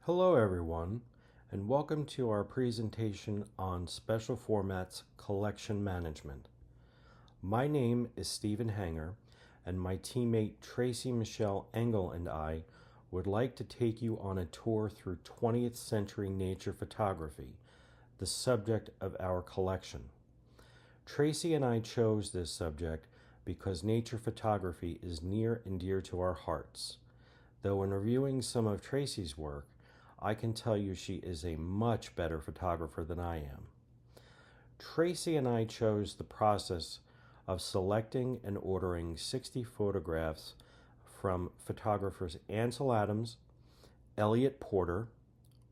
Hello everyone, and welcome to our presentation on Special Formats Collection Management. My name is Stephen Hanger, and my teammate Tracy Michelle Engel and I would like to take you on a tour through 20th century nature photography, the subject of our collection. Tracy and I chose this subject because nature photography is near and dear to our hearts. Though in reviewing some of Tracy's work, I can tell you she is a much better photographer than I am. Tracy and I chose the process of selecting and ordering 60 photographs from photographers Ansel Adams, Eliot Porter,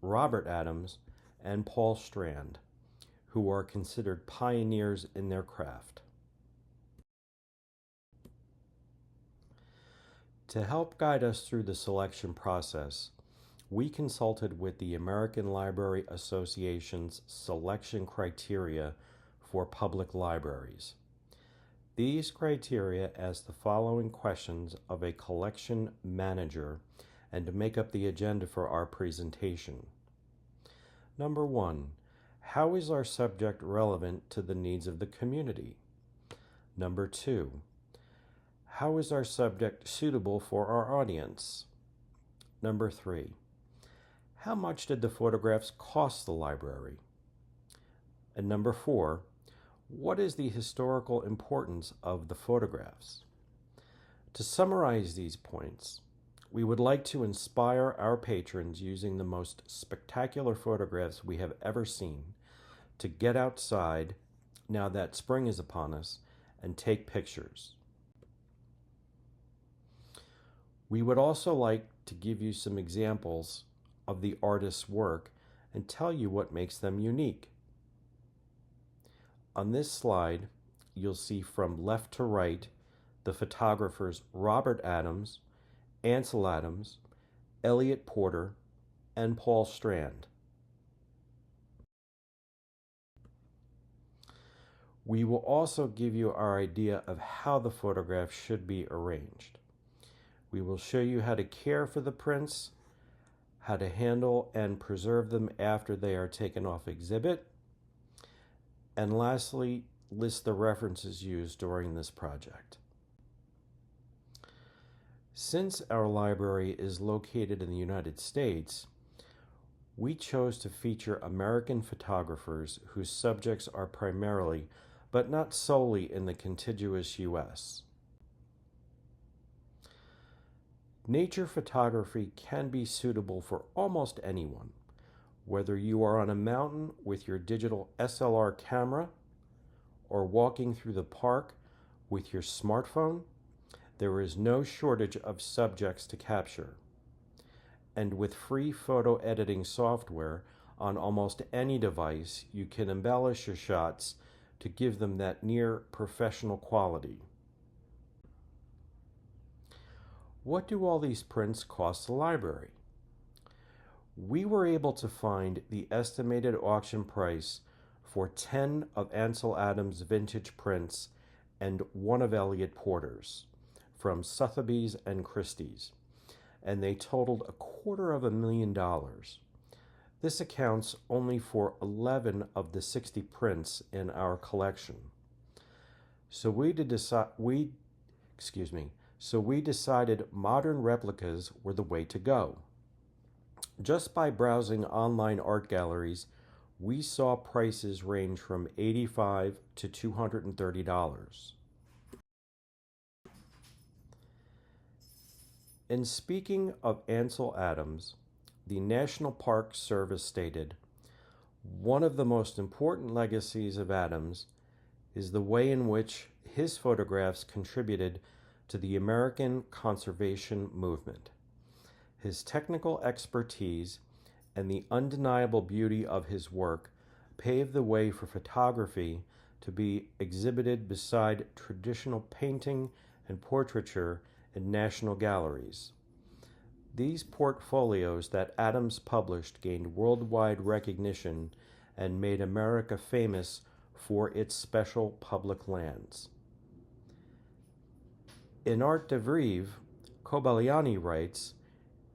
Robert Adams, and Paul Strand, who are considered pioneers in their craft. To help guide us through the selection process, we consulted with the American Library Association's selection criteria for public libraries. These criteria ask the following questions of a collection manager and to make up the agenda for our presentation. Number 1, how is our subject relevant to the needs of the community? Number 2, how is our subject suitable for our audience? Number 3, how much did the photographs cost the library? And number 4, what is the historical importance of the photographs? To summarize these points, we would like to inspire our patrons using the most spectacular photographs we have ever seen to get outside now that spring is upon us and take pictures. We would also like to give you some examples of the artist's work and tell you what makes them unique. On this slide, you'll see from left to right the photographers Robert Adams, Ansel Adams, Eliot Porter, and Paul Strand. We will also give you our idea of how the photographs should be arranged. We will show you how to care for the prints, how to handle and preserve them after they are taken off exhibit, and lastly, list the references used during this project. Since our library is located in the United States, we chose to feature American photographers whose subjects are primarily, but not solely, in the contiguous U.S. Nature photography can be suitable for almost anyone, whether you are on a mountain with your digital SLR camera or walking through the park with your smartphone. There is no shortage of subjects to capture. And with free photo editing software on almost any device, you can embellish your shots to give them that near professional quality. What do all these prints cost the library? We were able to find the estimated auction price for 10 of Ansel Adams' vintage prints and 1 of Eliot Porter's from Sotheby's and Christie's, and they totaled $250,000. This accounts only for 11 of the 60 prints in our collection. So we decided modern replicas were the way to go. Just by browsing online art galleries, we saw prices range from $85 to $230. In speaking of Ansel Adams, the National Park Service stated, "One of the most important legacies of Adams is the way in which his photographs contributed to the American conservation movement. His technical expertise and the undeniable beauty of his work paved the way for photography to be exhibited beside traditional painting and portraiture in national galleries. These portfolios that Adams published gained worldwide recognition and made America famous for its special public lands." In Art de Vivre, Kobayashi writes,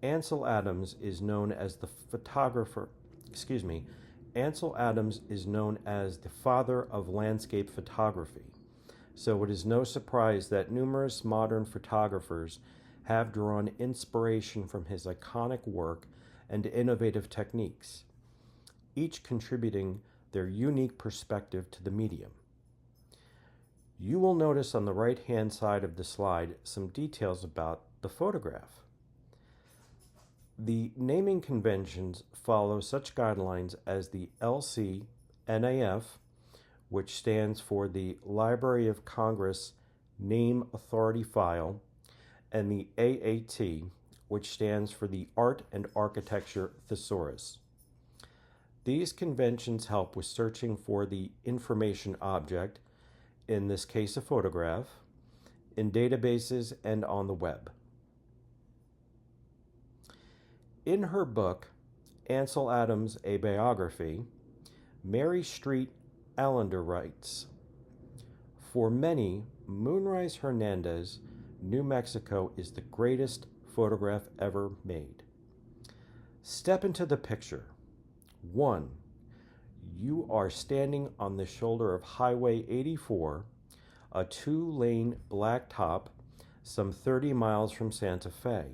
Ansel Adams is known as the photographer, excuse me, Ansel Adams is known as the father of landscape photography. So it is no surprise that numerous modern photographers have drawn inspiration from his iconic work and innovative techniques, each contributing their unique perspective to the medium. You will notice on the right-hand side of the slide some details about the photograph. The naming conventions follow such guidelines as the LC-NAF, which stands for the Library of Congress Name Authority File, and the AAT, which stands for the Art and Architecture Thesaurus. These conventions help with searching for the information object, in this case a photograph, in databases and on the web. In her book, Ansel Adams, A Biography, Mary Street Allender writes, "For many, Moonrise Hernandez, New Mexico is the greatest photograph ever made. Step into the picture. 1. You are standing on the shoulder of Highway 84, a 2-lane blacktop, some 30 miles from Santa Fe.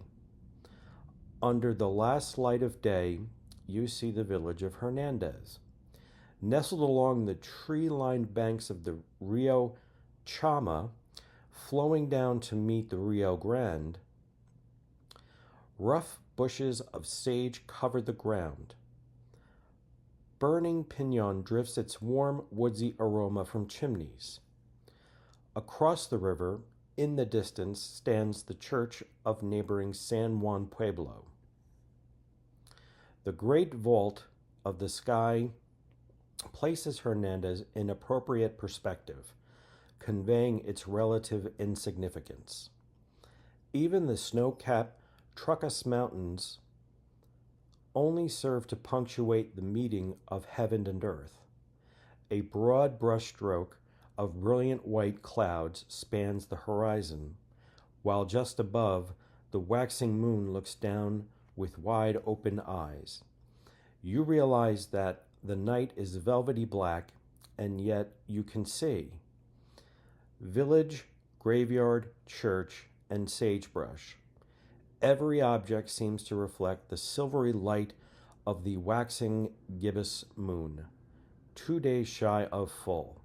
Under the last light of day, you see the village of Hernandez. Nestled along the tree-lined banks of the Rio Chama, flowing down to meet the Rio Grande, rough bushes of sage cover the ground. Burning pinon drifts its warm, woodsy aroma from chimneys. Across the river, in the distance, stands the church of neighboring San Juan Pueblo. The great vault of the sky places Hernandez in appropriate perspective, conveying its relative insignificance. Even the snow-capped Trucas Mountains only serve to punctuate the meeting of heaven and earth. A broad brushstroke of brilliant white clouds spans the horizon, while just above, the waxing moon looks down with wide open eyes. You realize that the night is velvety black, and yet you can see village, graveyard, church, and sagebrush. Every object seems to reflect the silvery light of the waxing gibbous moon, 2 days shy of full.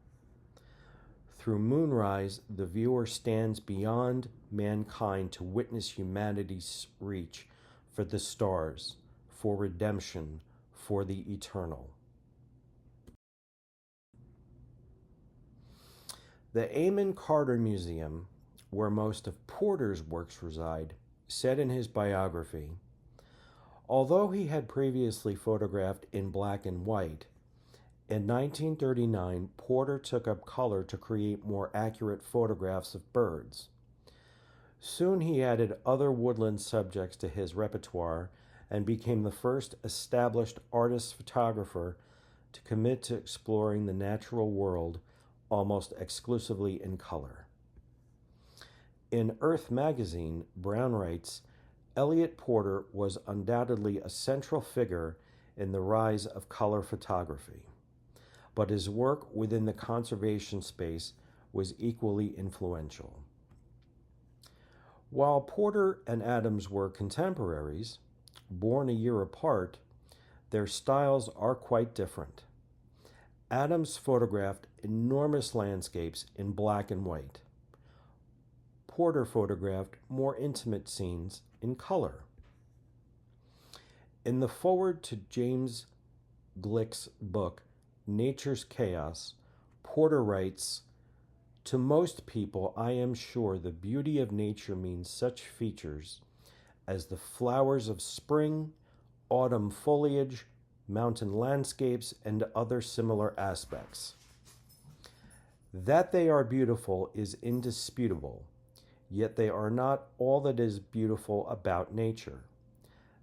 Through moonrise, the viewer stands beyond mankind to witness humanity's reach for the stars, for redemption, for the eternal." The Amon Carter Museum, where most of Porter's works reside, said in his biography, although he had previously photographed in black and white, in 1939 Porter took up color to create more accurate photographs of birds. Soon he added other woodland subjects to his repertoire and became the first established artist photographer to commit to exploring the natural world almost exclusively in color. In Earth magazine, Brown writes, Eliot Porter was undoubtedly a central figure in the rise of color photography, but his work within the conservation space was equally influential. While Porter and Adams were contemporaries, born a year apart, their styles are quite different. Adams photographed enormous landscapes in black and white. Porter photographed more intimate scenes in color. In the foreword to James Glick's book, Nature's Chaos, Porter writes, "To most people, I am sure the beauty of nature means such features as the flowers of spring, autumn foliage, mountain landscapes, and other similar aspects. That they are beautiful is indisputable, yet they are not all that is beautiful about nature.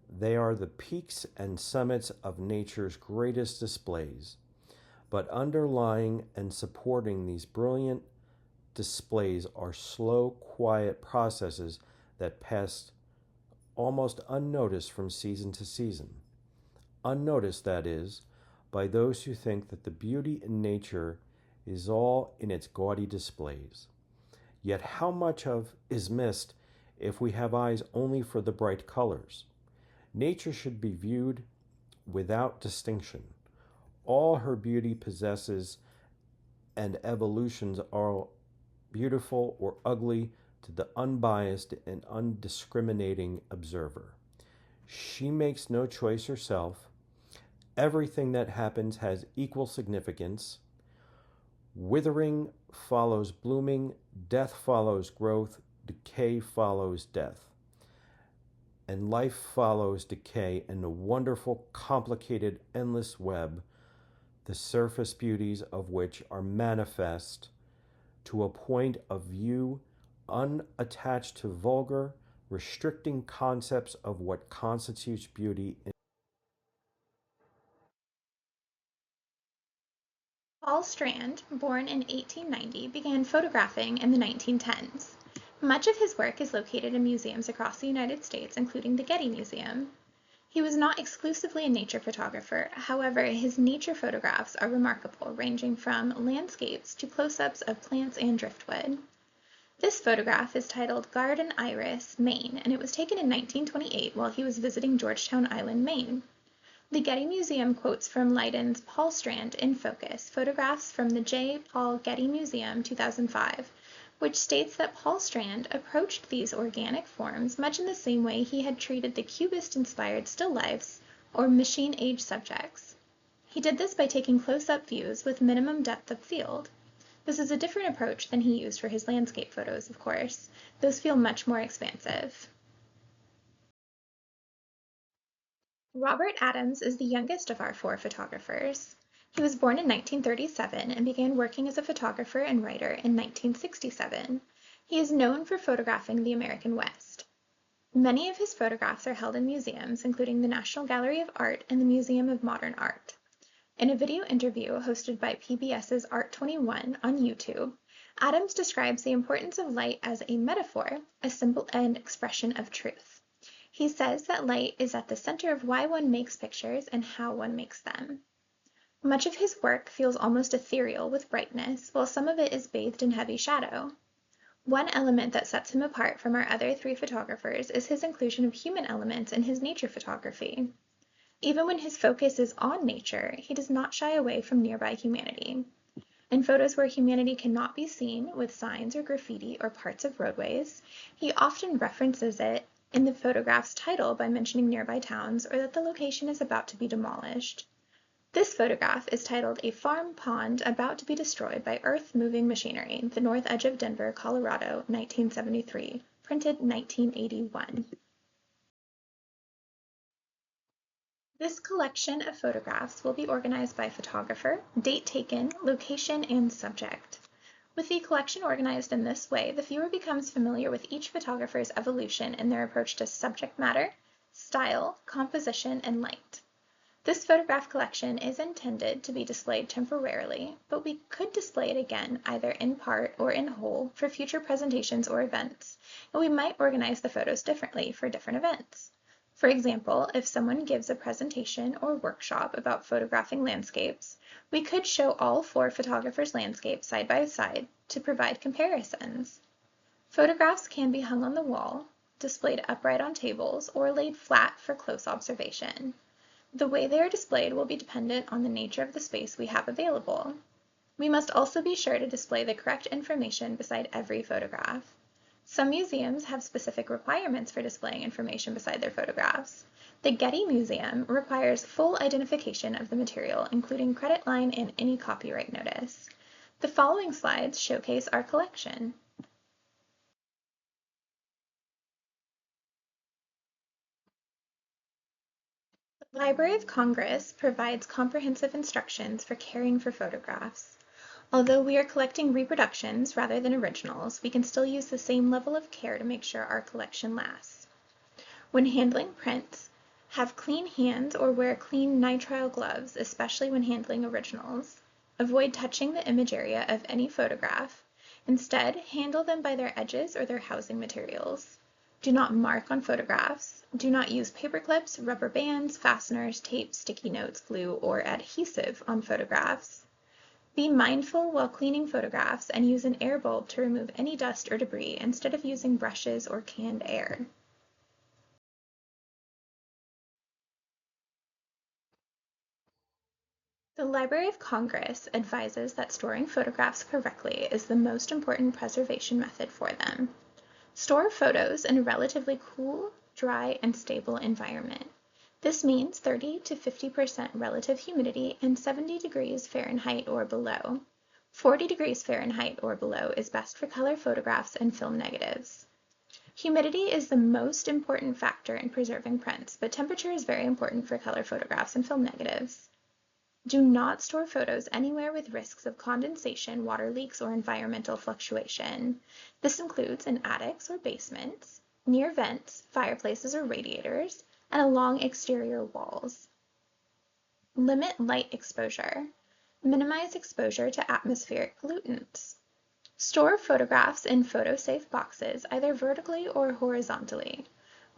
They are the peaks and summits of nature's greatest displays, but underlying and supporting these brilliant displays are slow, quiet processes that pass almost unnoticed from season to season. Unnoticed, that is, by those who think that the beauty in nature is all in its gaudy displays. Yet how much of is missed if we have eyes only for the bright colors? Nature should be viewed without distinction. All her beauty possesses and evolutions are beautiful or ugly to the unbiased and undiscriminating observer. She makes no choice herself. Everything that happens has equal significance. Withering follows blooming, death follows growth, decay follows death, and life follows decay in a wonderful, complicated, endless web, the surface beauties of which are manifest to a point of view unattached to vulgar, restricting concepts of what constitutes beauty. Paul Strand, born in 1890, began photographing in the 1910s. Much of his work is located in museums across the United States, including the Getty Museum. He was not exclusively a nature photographer, however, his nature photographs are remarkable, ranging from landscapes to close-ups of plants and driftwood. This photograph is titled Garden Iris, Maine, and it was taken in 1928 while he was visiting Georgetown Island, Maine. The Getty Museum quotes from Leiden's Paul Strand in Focus, photographs from the J. Paul Getty Museum 2005, which states that Paul Strand approached these organic forms much in the same way he had treated the Cubist-inspired still lifes or machine-age subjects. He did this by taking close-up views with minimum depth of field. This is a different approach than he used for his landscape photos, of course. Those feel much more expansive. Robert Adams is the youngest of our four photographers. He was born in 1937 and began working as a photographer and writer in 1967. He is known for photographing the American West. Many of his photographs are held in museums, including the National Gallery of Art and the Museum of Modern Art. In a video interview hosted by PBS's Art 21 on YouTube, Adams describes the importance of light as a metaphor, a symbol and expression of truth. He says that light is at the center of why one makes pictures and how one makes them. Much of his work feels almost ethereal with brightness, while some of it is bathed in heavy shadow. One element that sets him apart from our other three photographers is his inclusion of human elements in his nature photography. Even when his focus is on nature, he does not shy away from nearby humanity. In photos where humanity cannot be seen, with signs or graffiti or parts of roadways, he often references it in the photograph's title by mentioning nearby towns or that the location is about to be demolished. This photograph is titled A Farm Pond About to be Destroyed by Earth-Moving Machinery, the North Edge of Denver, Colorado, 1973, printed 1981. This collection of photographs will be organized by photographer, date taken, location, and subject. With the collection organized in this way, the viewer becomes familiar with each photographer's evolution in their approach to subject matter, style, composition, and light. This photograph collection is intended to be displayed temporarily, but we could display it again, either in part or in whole, for future presentations or events, and we might organize the photos differently for different events. For example, if someone gives a presentation or workshop about photographing landscapes, we could show all four photographers' landscapes side by side to provide comparisons. Photographs can be hung on the wall, displayed upright on tables, or laid flat for close observation. The way they are displayed will be dependent on the nature of the space we have available. We must also be sure to display the correct information beside every photograph. Some museums have specific requirements for displaying information beside their photographs. The Getty Museum requires full identification of the material, including credit line and any copyright notice. The following slides showcase our collection. The Library of Congress provides comprehensive instructions for caring for photographs. Although we are collecting reproductions rather than originals, we can still use the same level of care to make sure our collection lasts. When handling prints, have clean hands or wear clean nitrile gloves, especially when handling originals. Avoid touching the image area of any photograph. Instead, handle them by their edges or their housing materials. Do not mark on photographs. Do not use paper clips, rubber bands, fasteners, tape, sticky notes, glue, or adhesive on photographs. Be mindful while cleaning photographs and use an air bulb to remove any dust or debris instead of using brushes or canned air. The Library of Congress advises that storing photographs correctly is the most important preservation method for them. Store photos in a relatively cool, dry, and stable environment. This means 30 to 50% relative humidity and 70 degrees Fahrenheit or below. 40 degrees Fahrenheit or below is best for color photographs and film negatives. Humidity is the most important factor in preserving prints, but temperature is very important for color photographs and film negatives. Do not store photos anywhere with risks of condensation, water leaks, or environmental fluctuation. This includes in attics or basements, near vents, fireplaces or radiators, and along exterior walls. Limit light exposure. Minimize exposure to atmospheric pollutants. Store photographs in photo-safe boxes, either vertically or horizontally.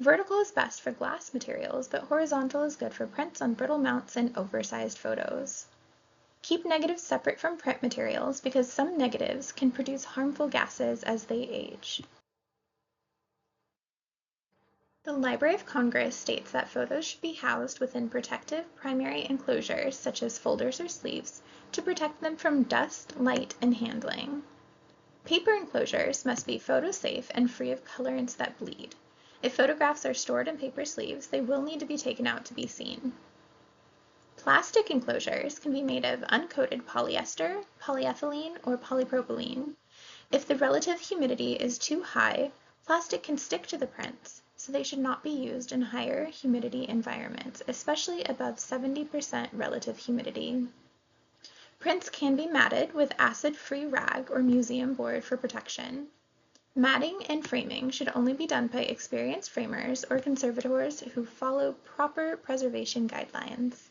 Vertical is best for glass materials, but horizontal is good for prints on brittle mounts and oversized photos. Keep negatives separate from print materials because some negatives can produce harmful gases as they age. The Library of Congress states that photos should be housed within protective primary enclosures, such as folders or sleeves, to protect them from dust, light, and handling. Paper enclosures must be photo-safe and free of colorants that bleed. If photographs are stored in paper sleeves, they will need to be taken out to be seen. Plastic enclosures can be made of uncoated polyester, polyethylene, or polypropylene. If the relative humidity is too high, plastic can stick to the prints, so they should not be used in higher humidity environments, especially above 70% relative humidity. Prints can be matted with acid-free rag or museum board for protection. Matting and framing should only be done by experienced framers or conservators who follow proper preservation guidelines.